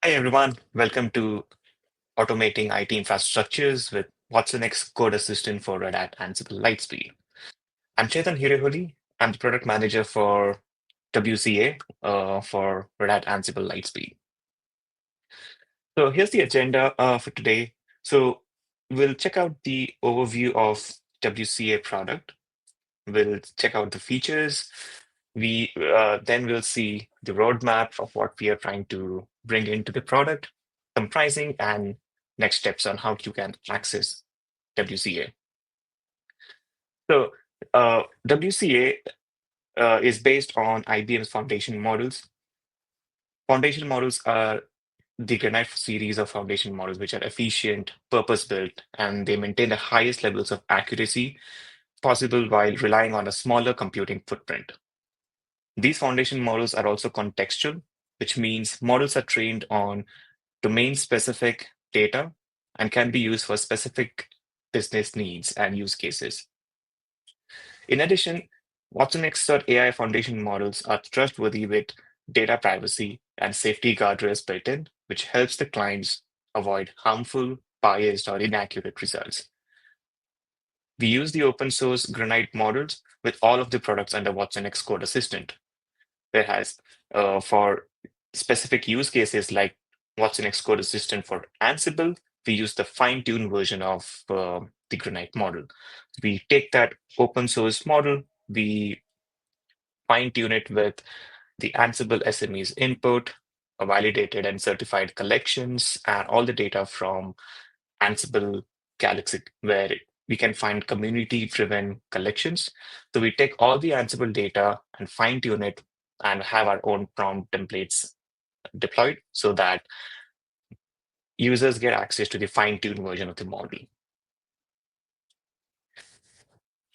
Hi, everyone. Welcome to Automating IT Infrastructures with watsonx Code Assistant for Red Hat Ansible Lightspeed. I'm Chetan Hireholi. I'm the Product Manager for WCA for Red Hat Ansible Lightspeed. So here's the agenda for today. So we'll check out the overview of WCA product. We'll check out the features. Then we'll see the roadmap of what we are trying to bring into the product, some pricing, and next steps on how you can access WCA. So WCA is based on IBM's foundation models. Foundation models are the Granite series of foundation models, which are efficient, purpose-built, and they maintain the highest levels of accuracy possible while relying on a smaller computing footprint. These foundation models are also contextual, which means models are trained on domain-specific data and can be used for specific business needs and use cases. In addition, watsonx.ai foundation models are trustworthy with data privacy and safety guardrails built in, which helps the clients avoid harmful, biased, or inaccurate results. We use the open source Granite models with all of the products under watsonx Code Assistant. Whereas for specific use cases like watsonx Code Assistant for Ansible, we use the fine-tuned version of the Granite model. We take that open source model, we fine-tune it with the Ansible SMEs input, validated and certified collections, and all the data from Ansible Galaxy, where we can find community-driven collections. So we take all the Ansible data and fine-tune it and have our own prompt templates deployed so that users get access to the fine-tuned version of the model.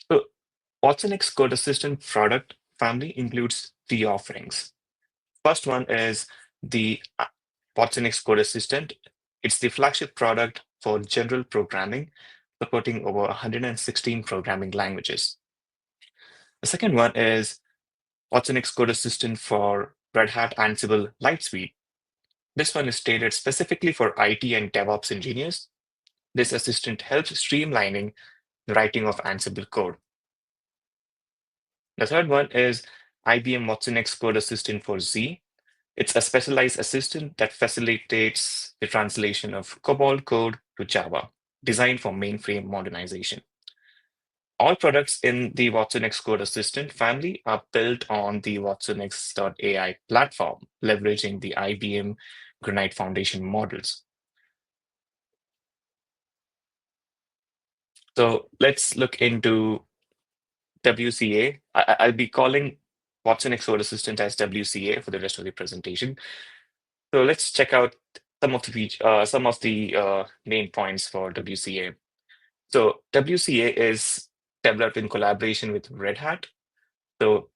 So watsonx Code Assistant product family includes three offerings. First one is the watsonx Code Assistant. It's the flagship product for general programming, supporting over 116 programming languages. The second one is watsonx Code Assistant for Red Hat Ansible Lightspeed. This one is tailored specifically for IT and DevOps engineers. This assistant helps streamlining the writing of Ansible code. The third one is IBM watsonx Code Assistant for Z. It's a specialized assistant that facilitates the translation of COBOL code to Java, designed for mainframe modernization. All products in the watsonx Code Assistant family are built on the watsonx.ai platform, leveraging the IBM Granite Foundation models. So let's look into WCA. I'll be calling watsonx Code Assistant as WCA for the rest of the presentation. So let's check out some of the main points for WCA. So WCA is developed in collaboration with Red Hat. So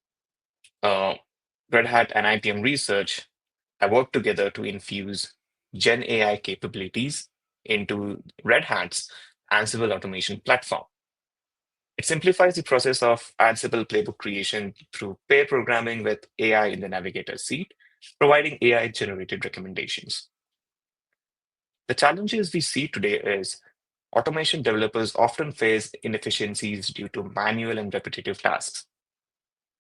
Red Hat and IBM Research have worked together to infuse Gen AI capabilities into Red Hat's Ansible automation platform. It simplifies the process of Ansible playbook creation through pair programming with AI in the navigator seat, providing AI-generated recommendations. The challenges we see today is automation developers often face inefficiencies due to manual and repetitive tasks.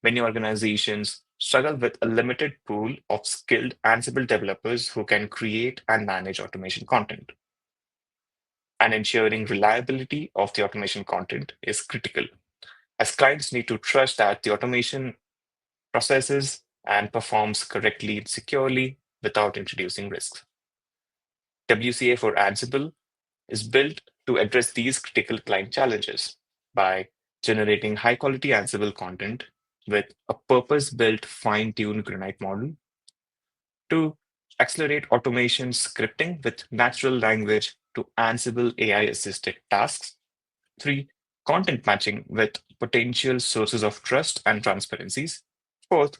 Many organizations struggle with a limited pool of skilled Ansible developers who can create and manage automation content. And ensuring reliability of the automation content is critical, as clients need to trust that the automation processes and performs correctly and securely without introducing risks. WCA for Ansible is built to address these critical client challenges by generating high-quality Ansible content with a purpose-built, fine-tuned Granite model. 2, accelerate automation scripting with natural language to Ansible AI-assisted tasks. 3, content matching with potential sources of trust and transparencies. 4th,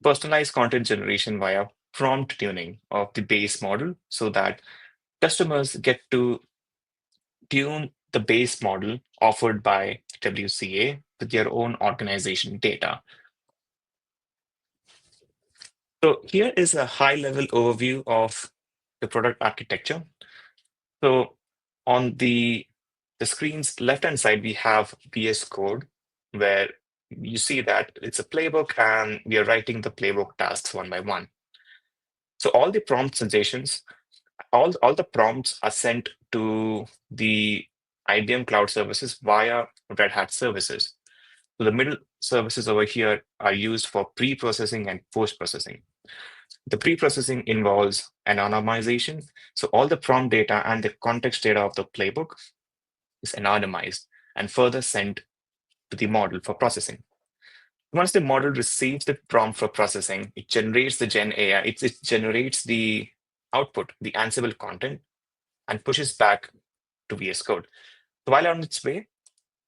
personalized content generation via prompt tuning of the base model so that customers get to tune the base model offered by WCA with their own organization data. So here is a high-level overview of the product architecture. So on the screen's left-hand side, we have VS Code, where you see that it's a playbook and we are writing the playbook tasks one by one. So all the prompt suggestions, all the prompts are sent to the IBM Cloud Services via Red Hat services. So the middle services over here are used for pre-processing and post-processing. The pre-processing involves anonymization. So all the prompt data and the context data of the playbook is anonymized and further sent to the model for processing. Once the model receives the prompt for processing, it generates the Gen AI. It generates the output, the Ansible content, and pushes back to VS Code. So while on its way,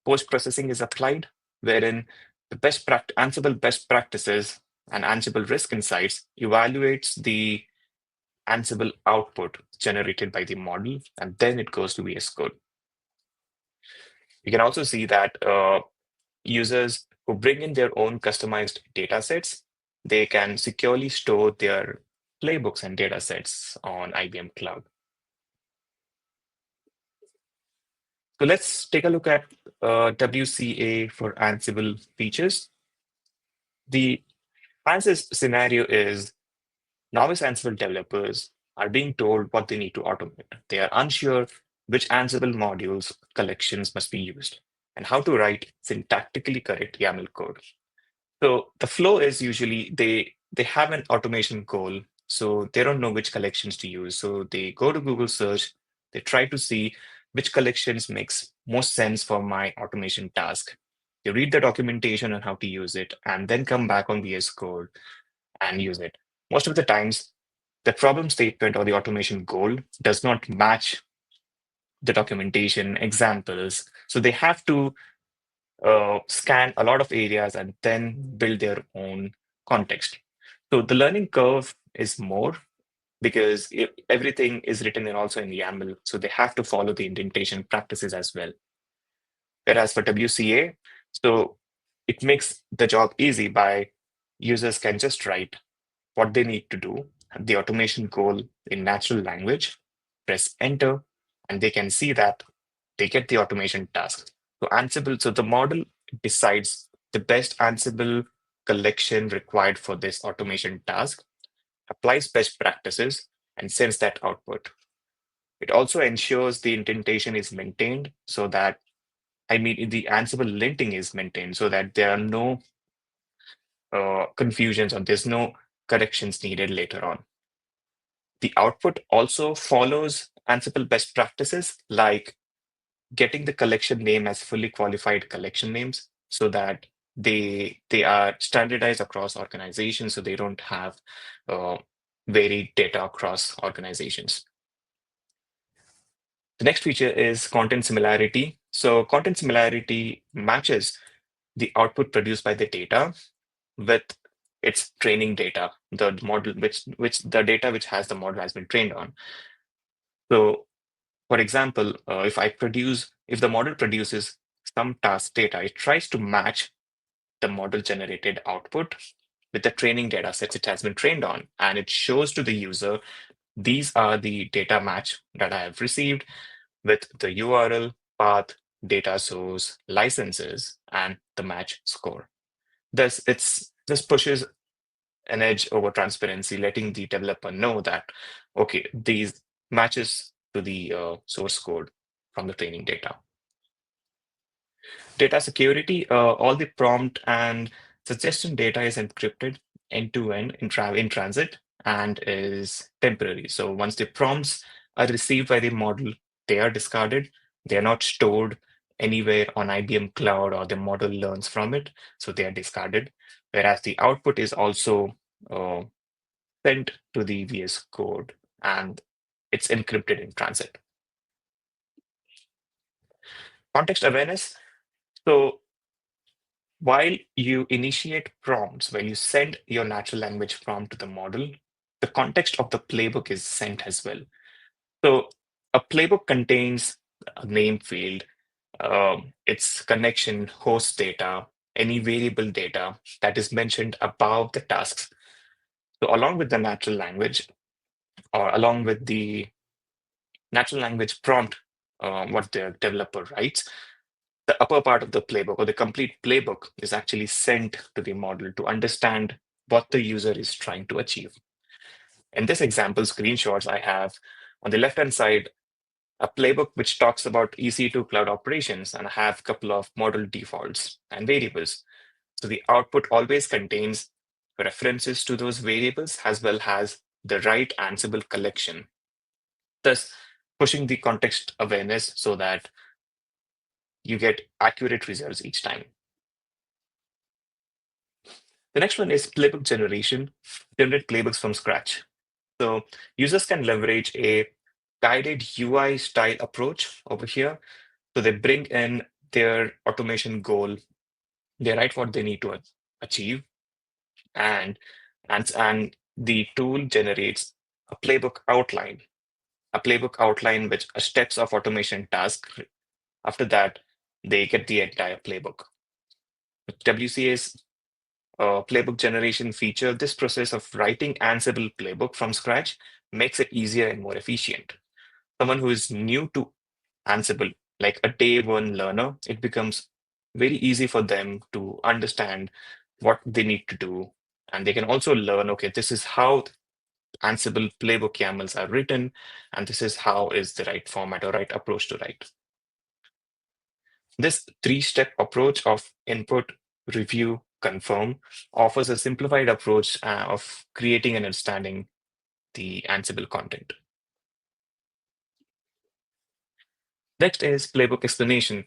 post-processing is applied, wherein the Ansible best practices and Ansible risk insights evaluates the Ansible output generated by the model, and then it goes to VS Code. You can also see that users who bring in their own customized data sets, they can securely store their playbooks and data sets on IBM Cloud. So let's take a look at WCA for Ansible features. The Ansible scenario is novice Ansible developers are being told what they need to automate. They are unsure which Ansible modules collections must be used and how to write syntactically correct YAML code. So the flow is usually they have an automation goal, so they don't know which collections to use. So they go to Google search, they try to see which collections makes most sense for my automation task. They read the documentation on how to use it, and then come back on VS Code and use it. Most of the times, the problem statement or the automation goal does not match the documentation examples. So they have to scan a lot of areas and then build their own context. So the learning curve is more because everything is written in also in YAML. So they have to follow the indentation practices as well. Whereas for WCA, so it makes the job easy by users can just write what they need to do, the automation goal in natural language, press enter, and they can see that they get the automation task. So Ansible, so the model decides the best Ansible collection required for this automation task, applies best practices, and sends that output. It also ensures the indentation is maintained so that, I mean, the Ansible linting is maintained so that there are no confusions or there's no corrections needed later on. The output also follows Ansible best practices like getting the collection name as fully qualified collection names so that they are standardized across organizations so they don't have varied data across organizations. The next feature is content similarity. So content similarity matches the output produced by the data with its training data, the model which the data which has the model has been trained on. So for example, if the model produces some task data, it tries to match the model generated output with the training data sets it has been trained on. And it shows to the user, these are the data match that I have received with the URL, path, data source, licenses, and the match score. This pushes an edge over transparency, letting the developer know that, okay, these matches to the source code from the training data. Data security, all the prompt and suggestion data is encrypted end-to-end in transit and is temporary. So once the prompts are received by the model, they are discarded. They are not stored anywhere on IBM Cloud or the model learns from it. So they are discarded. Whereas the output is also uh, sent to the VS Code and it's encrypted in transit. Context awareness. So while you initiate prompts, when you send your natural language prompt to the model, the context of the playbook is sent as well. So a playbook contains a name field, its connection, host data, any variable data that is mentioned above the tasks. So along with the natural language, or along with the natural language prompt, what the developer writes, the upper part of the playbook or the complete playbook is actually sent to the model to understand what the user is trying to achieve. In this example screenshots, I have on the left-hand side a playbook which talks about EC2 cloud operations, and I have a couple of model defaults and variables. So the output always contains references to those variables as well as the right Ansible collection, thus pushing the context awareness so that you get accurate results each time. The next one is playbook generation, generate playbooks from scratch. So users can leverage a guided UI style approach over here. So they bring in their automation goal, they write what they need to achieve, and and the tool generates a playbook outline which steps of automation task. After that, they get the entire playbook. With WCA's playbook generation feature, this process of writing Ansible playbook from scratch makes it easier and more efficient. Someone who is new to Ansible, like a day one learner, it becomes very easy for them to understand what they need to do. And they can also learn, okay, this is how Ansible playbook YAMLs are written, and this is how is the right format or right approach to write. This three-step approach of input, review, confirm offers a simplified approach of creating and understanding the Ansible content. Next is playbook explanation.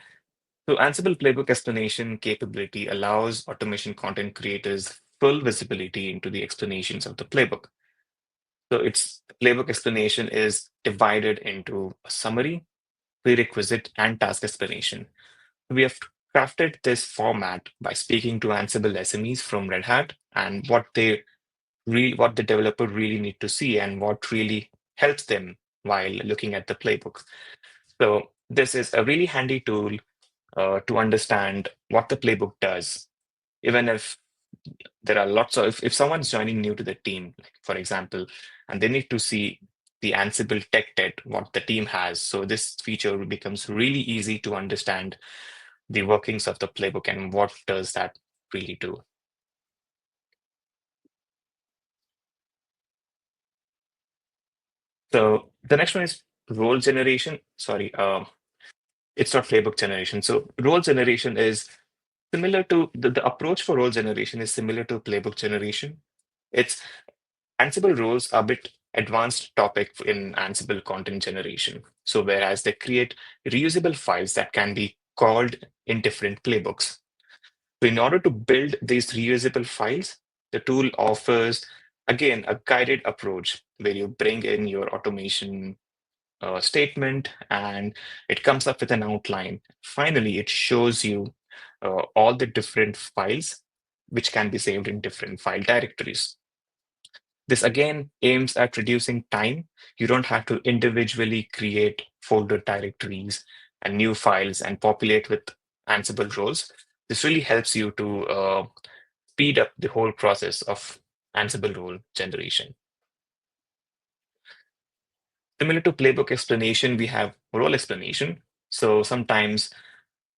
So Ansible playbook explanation capability allows automation content creators full visibility into the explanations of the playbook. So its playbook explanation is divided into a summary, prerequisite, and task explanation. We have crafted this format by speaking to Ansible SMEs from Red Hat and what the developer really need to see and what really helps them while looking at the playbook. So this is a really handy tool to understand what the playbook does, even if there are lots of if someone's joining new to the team, like for example, and they need to see the Ansible tech debt, what the team has. So this feature becomes really easy to understand the workings of the playbook and what does that really do. So the next one is role generation. Sorry, it's not playbook generation. So role generation is similar to the approach for role generation is similar to playbook generation. It's Ansible roles are a bit advanced topic in Ansible content generation. So whereas they create reusable files that can be called in different playbooks. So in order to build these reusable files, the tool offers, again, a guided approach where you bring in your automation statement and it comes up with an outline. Finally, it shows you all the different files which can be saved in different file directories. This again aims at reducing time. You don't have to individually create folder directories and new files and populate with Ansible roles. This really helps you to speed up the whole process of Ansible role generation. Similar to playbook explanation, we have role explanation. So sometimes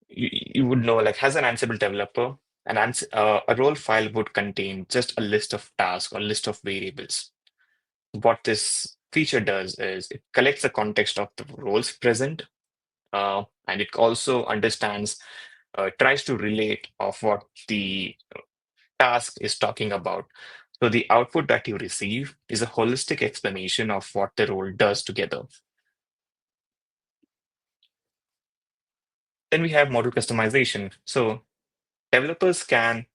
you would know, like, as an Ansible developer, a role file would contain just a list of tasks or list of variables. What this feature does is it collects the context of the roles present, and it also tries to relate of what the task is talking about. So the output that you receive is a holistic explanation of what the role does together. Then we have model customization. So developers can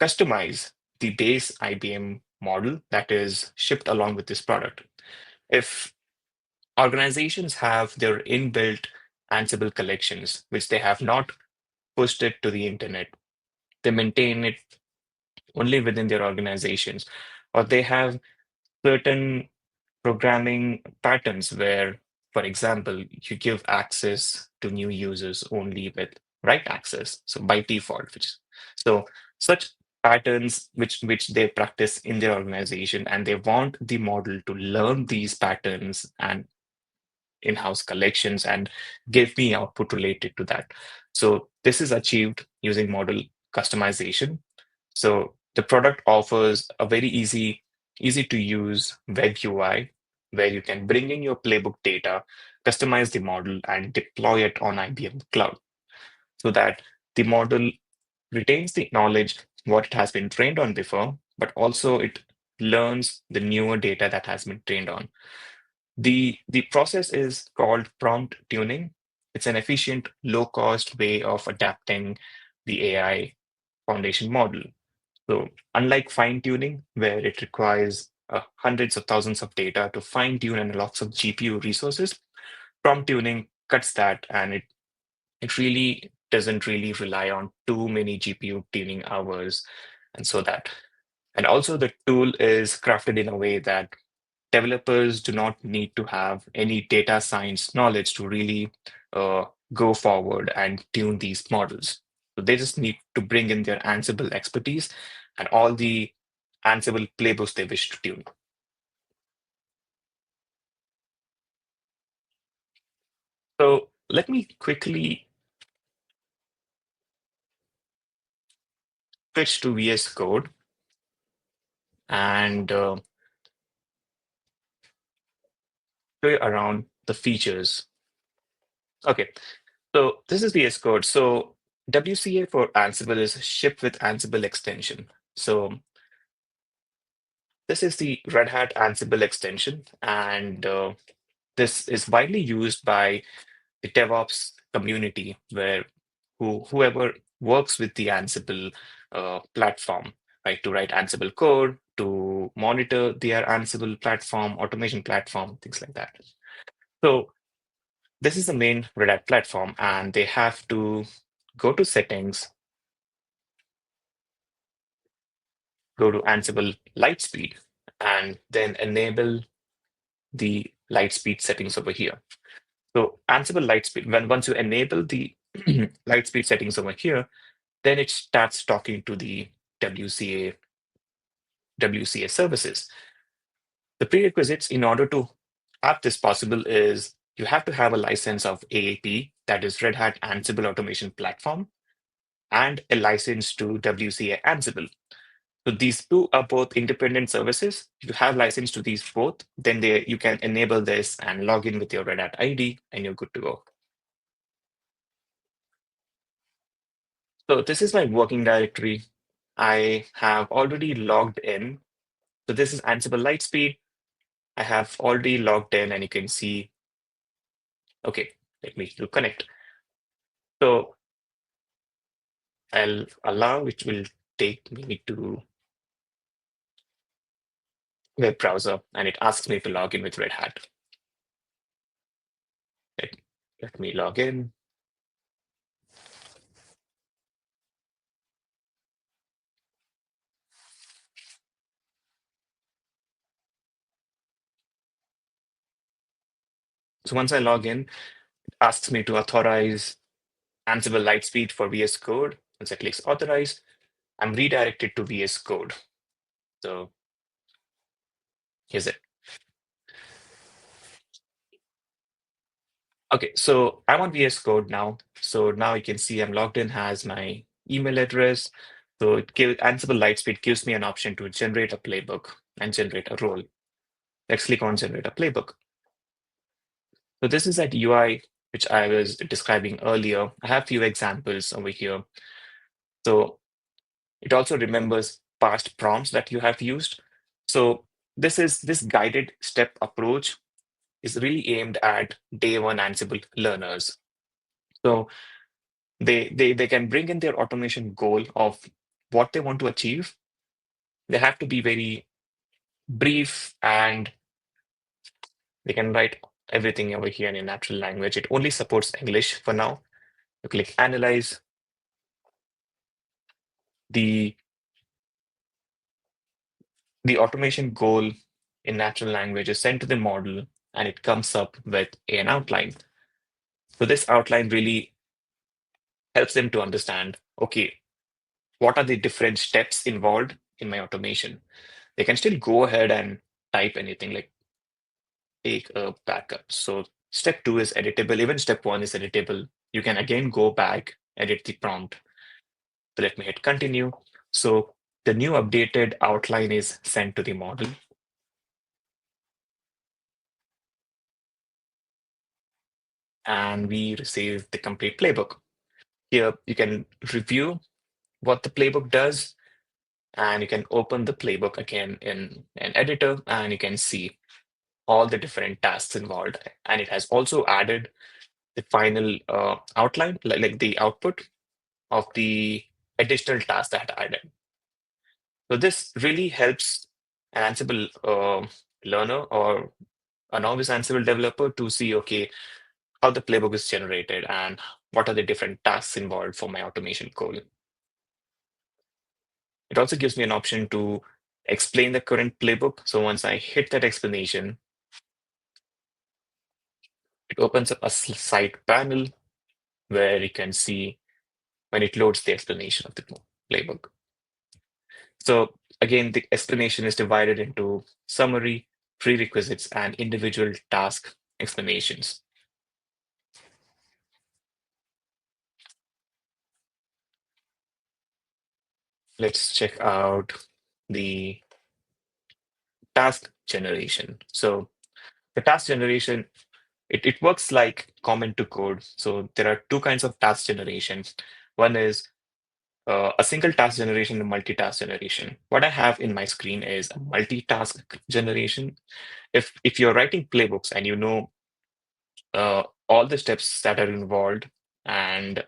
customize the base IBM model that is shipped along with this product. If organizations have their inbuilt Ansible collections, which they have not pushed it to the internet, they maintain it only within their organizations, or they have certain programming patterns where, for example, you give access to new users only with write access, so by default. So such patterns which they practice in their organization, and they want the model to learn these patterns and in-house collections and give me output related to that. So this is achieved using model customization. So the product offers a very easy to use web UI where you can bring in your playbook data, customize the model, and deploy it on IBM Cloud so that the model retains the knowledge what it has been trained on before, but also it learns the newer data that has been trained on. The process is called prompt tuning. It's an efficient, low-cost way of adapting the AI foundation model. So unlike fine-tuning, where it requires hundreds of thousands of data to fine-tune and lots of GPU resources, prompt tuning cuts that, and it really doesn't really rely on too many GPU tuning hours and so that. And also the tool is crafted in a way that developers do not need to have any data science knowledge to really uh, go forward and tune these models. So they just need to bring in their Ansible expertise and all the Ansible playbooks they wish to tune. So let me quickly switch to VS Code and show you around the features. Okay, so this is VS Code. So WCA for Ansible is shipped with Ansible extension. So this is the Red Hat Ansible extension, and this is widely used by the DevOps community, where whoever works with the Ansible platform, right, to write Ansible code, to monitor their Ansible platform, automation platform, things like that. So this is the main Red Hat platform, and they have to go to settings, go to Ansible Lightspeed, and then enable the Lightspeed settings over here. So Ansible Lightspeed, when once you enable the Lightspeed settings over here, then it starts talking to the WCA services. The prerequisites in order to have this possible is you have to have a license of AAP, that is Red Hat Ansible Automation Platform, and a license to WCA Ansible. So these two are both independent services. If you have license to these both, then you can enable this and log in with your Red Hat ID, and you're good to go. So this is my working directory. I have already logged in. So this is Ansible Lightspeed. I have already logged in, and you can see, okay, let me do connect. So I'll allow, which will take me to web browser, and it asks me to log in with Red Hat. Let, let me log in. So once I log in, it asks me to authorize Ansible Lightspeed for VS Code. Once I click authorize, I'm redirected to VS Code. So here's it. Okay, so I'm on VS Code now. So now you can see I'm logged in, has my email address. So Ansible Lightspeed gives me an option to generate a playbook and generate a role. Let's click on generate a playbook. So this is that UI which I was describing earlier. I have few examples over here. So it also remembers past prompts that you have used. So this guided step approach is really aimed at day one Ansible learners. So they can bring in their automation goal of what they want to achieve. They have to be very brief, and they can write everything over here in natural language. It only supports English for now. You click analyze. The the automation goal in natural language is sent to the model, and it comes up with an outline. So this outline really helps them to understand, okay, what are the different steps involved in my automation. They can still go ahead and type anything like take a backup. So step two is editable. Even step one is editable. You can again go back, edit the prompt. So let me hit continue. So the new updated outline is sent to the model, and we receive the complete playbook. Here you can review what the playbook does, and you can open the playbook again in an editor, and you can see all the different tasks involved. And it has also added the final outline, like the output of the additional tasks that I added. So this really helps an Ansible learner or a novice Ansible developer to see, okay, how the playbook is generated and what are the different tasks involved for my automation code. It also gives me an option to explain the current playbook. So once I hit that explanation, it opens up a side panel where you can see when it loads the explanation of the playbook. So again, the explanation is divided into summary, prerequisites, and individual task explanations. Let's check out the task generation. So the task generation, it works like comment to code. So there are two kinds of task generation. One is a single task generation and multitask generation. What I have in my screen is a multitask generation. If you're writing playbooks and you know all the steps that are involved, and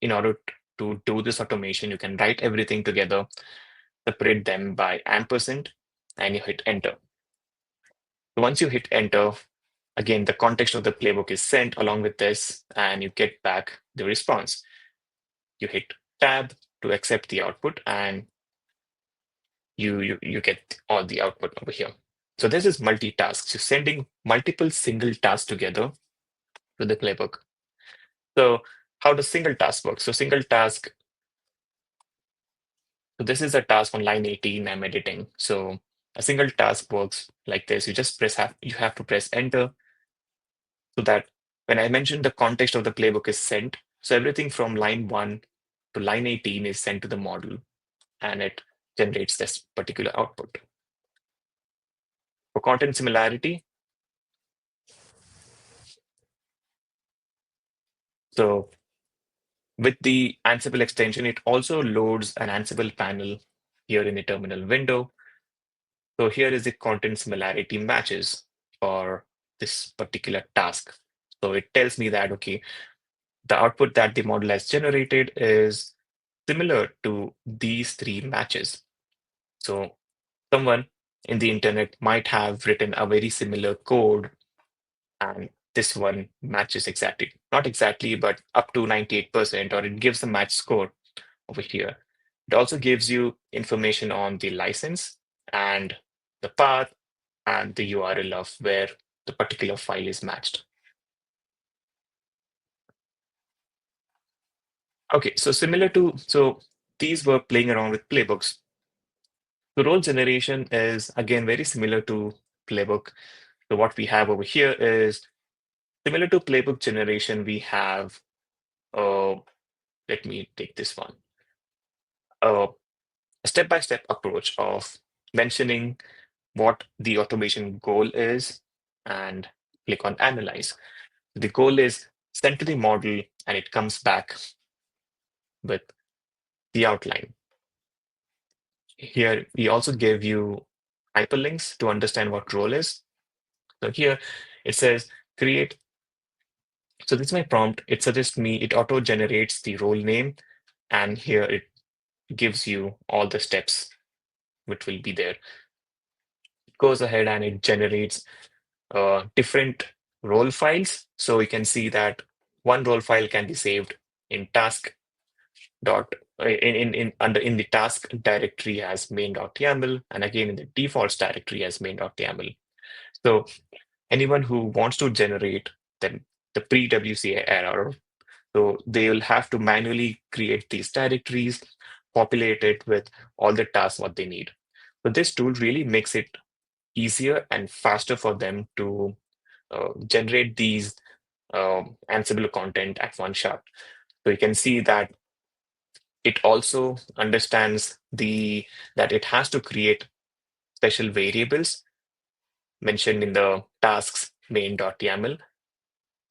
in order to do this automation, you can write everything together, separate them by ampersand, and you hit enter. So once you hit enter, again, the context of the playbook is sent along with this, and you get back the response. You hit tab to accept the output, and you get all the output over here. So this is multitask. So sending multiple single tasks together to the playbook. So how does single task work? So single task, so this is a task on line 18 I'm editing. So a single task works like this. You just you have to press enter, so that when I mentioned the context of the playbook is sent, so everything from line 1 to line 18 is sent to the model, and it generates this particular output. For content similarity, so with the Ansible extension, it also loads an Ansible panel here in the terminal window. So here is the content similarity matches for this particular task. So it tells me that, okay, the output that the model has generated is similar to these three matches. So someone in the internet might have written a very similar code, and this one matches exactly, not exactly, but up to 98%, or it gives a match score over here. It also gives you information on the license and the path and the URL of where the particular file is matched. Okay, so so these were playing around with playbooks. The role generation is again very similar to playbook. So what we have over here is similar to playbook generation. We have, uh, let me take this one, a step-by-step approach of mentioning what the automation goal is and click on analyze. The goal is sent to the model, and it comes back with the outline. Here, we also give you hyperlinks to understand what role is. So here it says create. So this is my prompt. It suggests me, it auto generates the role name, and here it gives you all the steps which will be there. It goes ahead and it generates different role files. So you can see that one role file can be saved in task dot in the task directory as main.yaml, and again in the defaults directory as main.yaml. So anyone who wants to generate the pre-WCA error, so they will have to manually create these directories, populate it with all the tasks what they need. So this tool really makes it easier and faster for them to generate these Ansible content at one shot. So you can see that it also understands that it has to create special variables mentioned in the tasks main.yaml,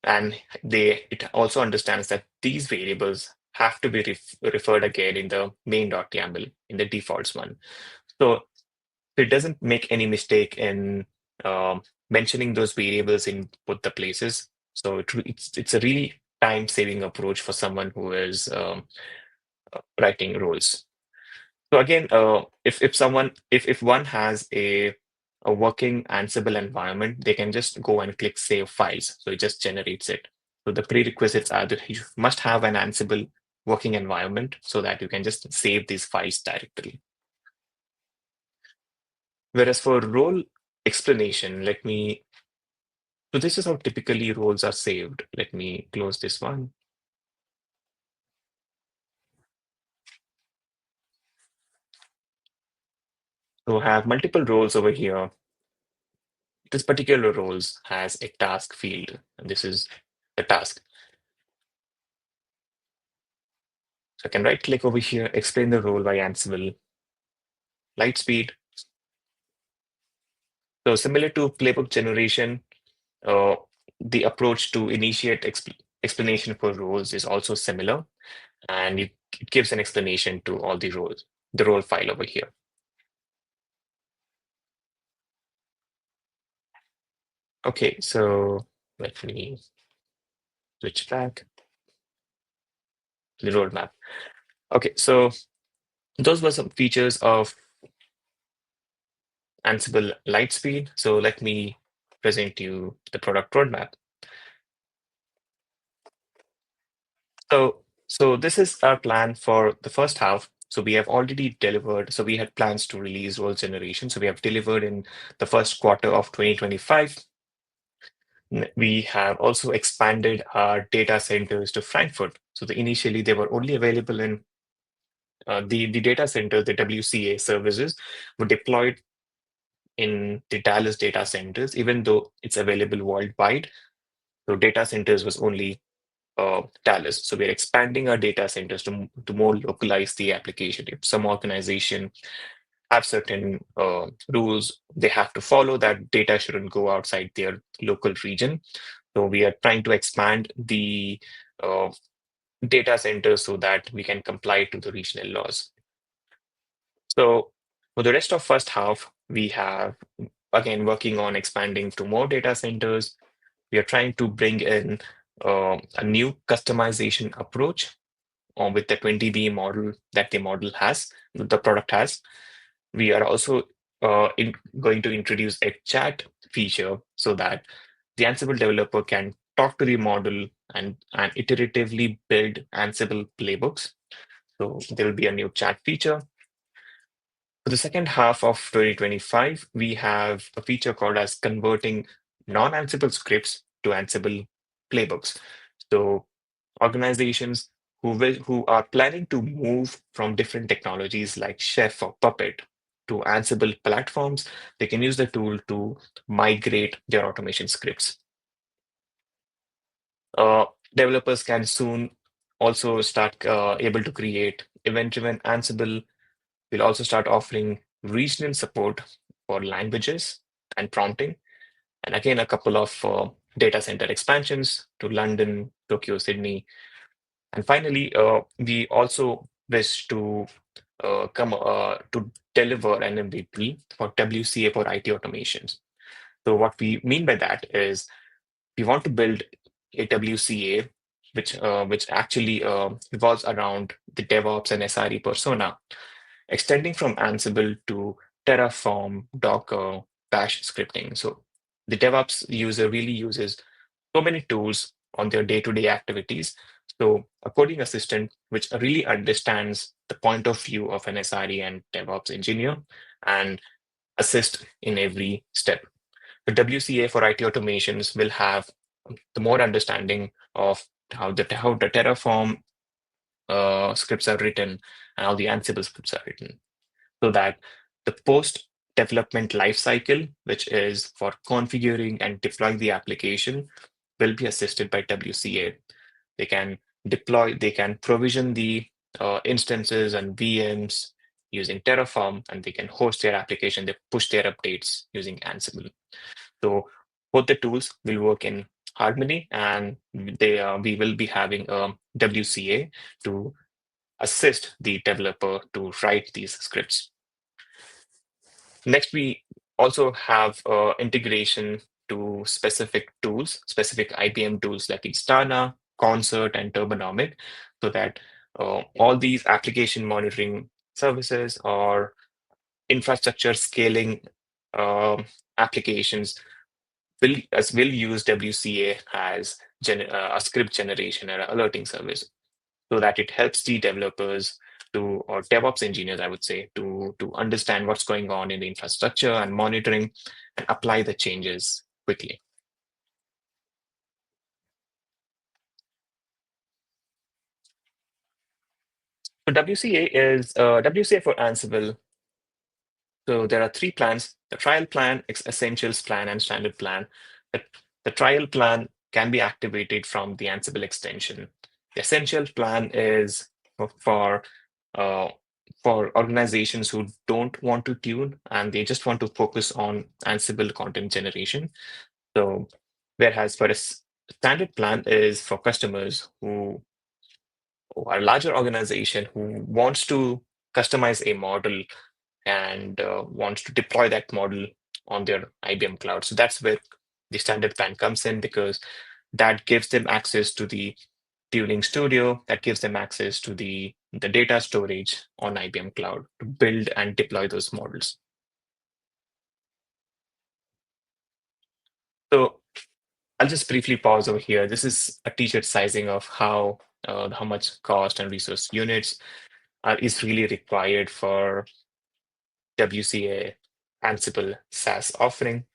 and it also understands that these variables have to be referred again in the main.yaml in the defaults one. So it doesn't make any mistake in mentioning those variables in both the places. So it's a really time-saving approach for someone who is writing roles. So again, if one has a working Ansible environment, they can just go and click Save Files. So it just generates it. So the prerequisites are that you must have an Ansible working environment so that you can just save these files directly. Whereas for role explanation, so this is how typically roles are saved. Let me close this one. So I have multiple roles over here. This particular roles has a task field, and this is the task. So I can right click over here, explain the role by Ansible Lightspeed. So similar to playbook generation, uh, the approach to initiate explanation for roles is also similar, and it gives an explanation to all the roles, the role file over here. Okay, so let me switch back to the roadmap. Okay, so those were some features of Ansible Lightspeed. So let me present you the product roadmap. So this is our plan for the first half. So we have already delivered. So we had plans to release role generation. So we have delivered in the first quarter of 2025. We have also expanded our data centers to Frankfurt. So initially they were only available in the data center, the WCA services were deployed in the Dallas data centers, even though it's available worldwide. So data centers was only Dallas. So we're expanding our data centers to more localize the application. If some organization have certain rules they have to follow, that data shouldn't go outside their local region. So we are trying to expand the uh, data centers so that we can comply to the regional laws. So for the rest of first half, we have again working on expanding to more data centers. We are trying to bring in a new customization approach with the 20B model that the product has. We are also going to introduce a chat feature so that the Ansible developer can talk to the model and iteratively build Ansible playbooks. So there will be a new chat feature. For the second half of 2025, we have a feature called as converting non-Ansible scripts to Ansible playbooks. So organizations who are planning to move from different technologies like Chef or Puppet to Ansible platforms, they can use the tool to migrate their automation scripts. Uh, Developers can soon also start able to create event-driven Ansible. We'll also start offering regional support for languages and prompting. And again, a couple of data center expansions to London, Tokyo, Sydney. And finally, we also wish to come to deliver an MVP for WCA for IT automations. So what we mean by that is we want to build a WCA which actually revolves around the DevOps and SRE persona, extending from Ansible to Terraform, Docker, Bash scripting. So the DevOps user really uses so many tools on their day-to-day activities. So a coding assistant which really understands the point of view of an SRE and DevOps engineer and assist in every step. The WCA for IT automations will have the more understanding of how the Terraform scripts are written, and how the Ansible scripts are written, so that the post development lifecycle, which is for configuring and deploying the application, will be assisted by WCA. They can deploy, they can provision the instances and VMs using Terraform, and they can host their application, they push their updates using Ansible. So both the tools will work in harmony, and we will be having a WCA to assist the developer to write these scripts. Next, we also have integration to specific tools, specific IBM tools like Instana, Concert, and Turbonomic, so that all these application monitoring services or infrastructure scaling applications will use WCA as a script generation or alerting service, so that it helps the developers to, or DevOps engineers, I would say, to understand what's going on in the infrastructure and monitoring and apply the changes quickly. So WCA for Ansible. So there are three plans: the trial plan, essentials plan, and standard plan. The, the trial plan can be activated from the Ansible extension. The essential plan is for uh, for organizations who don't want to tune and they just want to focus on Ansible content generation. So, whereas for standard plan is for customers who are larger organization who wants to customize a model and wants to deploy that model on their IBM cloud. So that's where the standard plan comes in, because that gives them access to the tuning studio, that gives them access to the data storage on IBM Cloud to build and deploy those models. So I'll just briefly pause over here. This is a t-shirt sizing of how much cost and resource units is really required for WCA Ansible SaaS offering.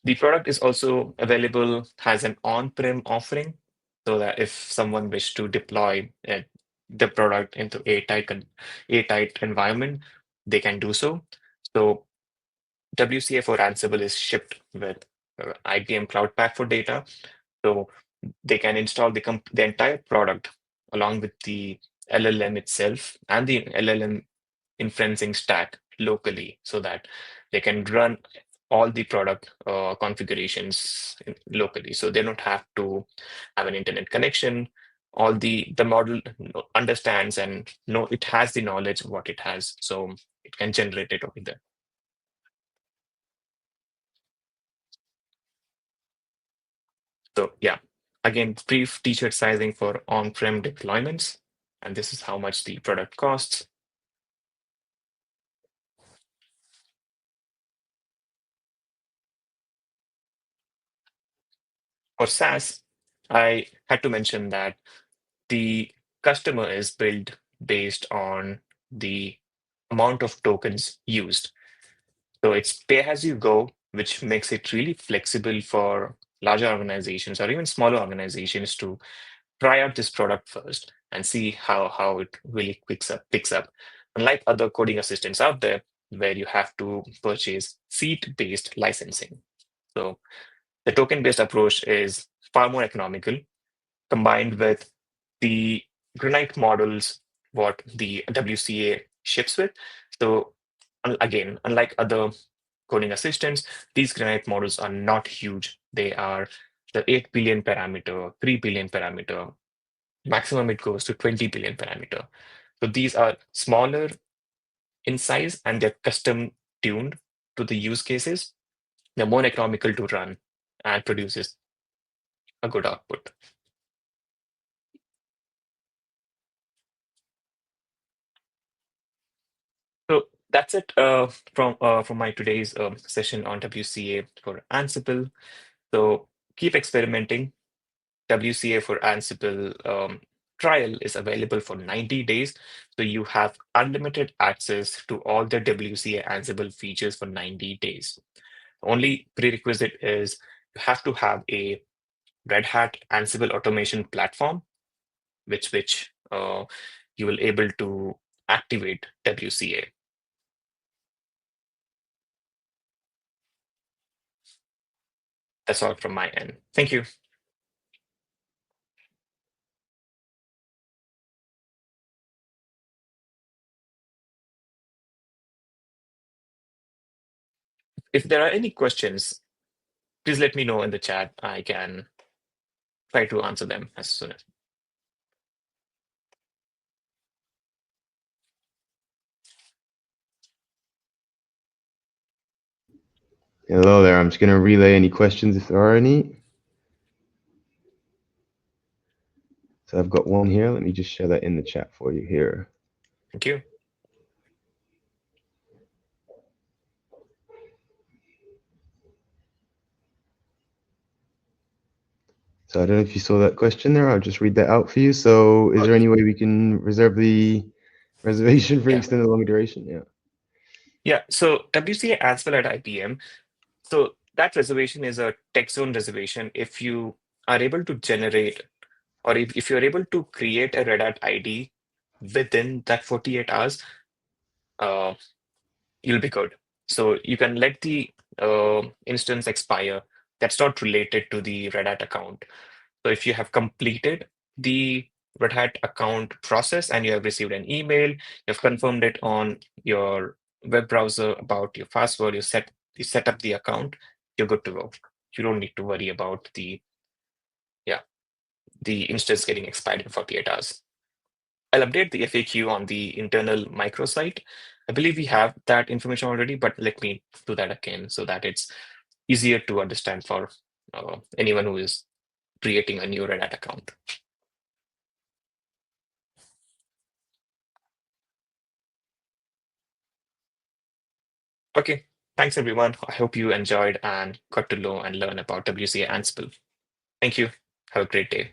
The product is also available as an on-prem offering, so that if someone wish to deploy the product into a tight environment, they can do so. So WCA for Ansible is shipped with IBM Cloud Pak for data, so they can install the entire product along with the LLM itself and the LLM inferencing stack locally, so that they can run all the product configurations locally. So they don't have to have an internet connection. All the model understands and it has the knowledge of what it has, so it can generate it over there. So yeah, again, brief t-shirt sizing for on-prem deployments, and this is how much the product costs. For SaaS, I had to mention that the customer is billed based on the amount of tokens used. So it's pay as you go, which makes it really flexible for larger organizations or even smaller organizations to try out this product first and see how it really picks up. Unlike other coding assistants out there, where you have to purchase seat-based licensing. So the token-based approach is far more economical, combined with the Granite models, what the WCA ships with. So again, unlike other coding assistants, these Granite models are not huge. They are the 8 billion parameter, 3 billion parameter. Maximum it goes to 20 billion parameter. So these are smaller in size and they're custom tuned to the use cases. They're more economical to run and produces a good output. So that's it from my today's session on WCA for Ansible. So keep experimenting. WCA for Ansible trial is available for 90 days. So you have unlimited access to all the WCA Ansible features for 90 days. Only prerequisite is you have to have a Red Hat Ansible automation platform, which you will able to activate WCA. That's all from my end. Thank you. If there are any questions, please let me know in the chat. I can try to answer them as soon as. Hello there. I'm just going to relay any questions if there are any. So I've got one here. Let me just share that in the chat for you here. Thank you. So I don't know if you saw that question there. I'll just read that out for you. So is there any way we can reserve the reservation for Yeah. extended longer duration? Yeah. Yeah. So WCA Ansible at IBM. So that reservation is a text zone reservation. If you are able to generate, or if you're able to create a Red Hat ID within that 48 hours, uh, you'll be good. So you can let the instance expire. That's not related to the Red Hat account. So if you have completed the Red Hat account process and you have received an email, you've confirmed it on your web browser about your password, you set up the account, you're good to go. You don't need to worry about the instance getting expired in 48 hours. I'll update the FAQ on the internal microsite. I believe we have that information already, but let me do that again so that it's easier to understand for anyone who is creating a new Red Hat account. Okay, thanks everyone. I hope you enjoyed and got to know and learn about WCA Ansible. Thank you. Have a great day.